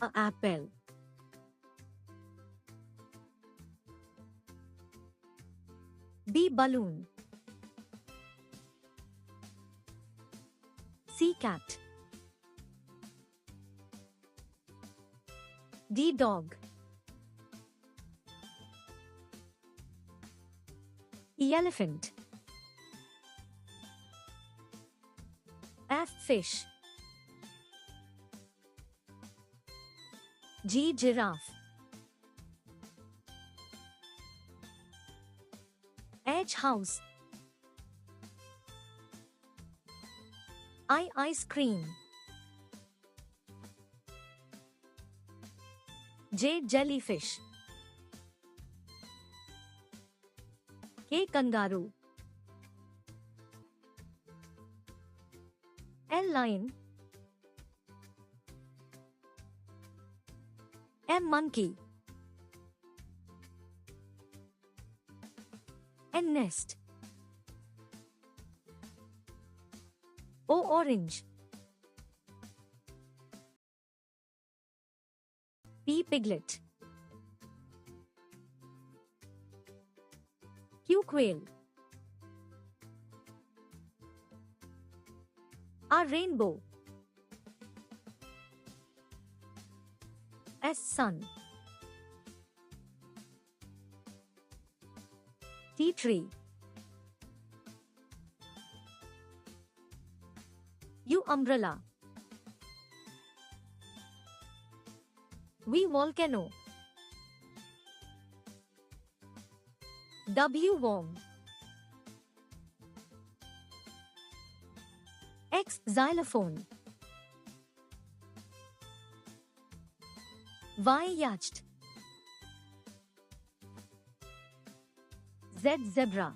A apple. B balloon. C cat. D dog. E elephant. F fish. G giraffe. H house. I ice cream. J jellyfish. K kangaroo. L lion. M monkey. N nest. O orange. P piglet. Q quail. R rainbow. S sun. T tree. U umbrella. V volcano. W worm. X xylophone. Y yacht. Z zebra.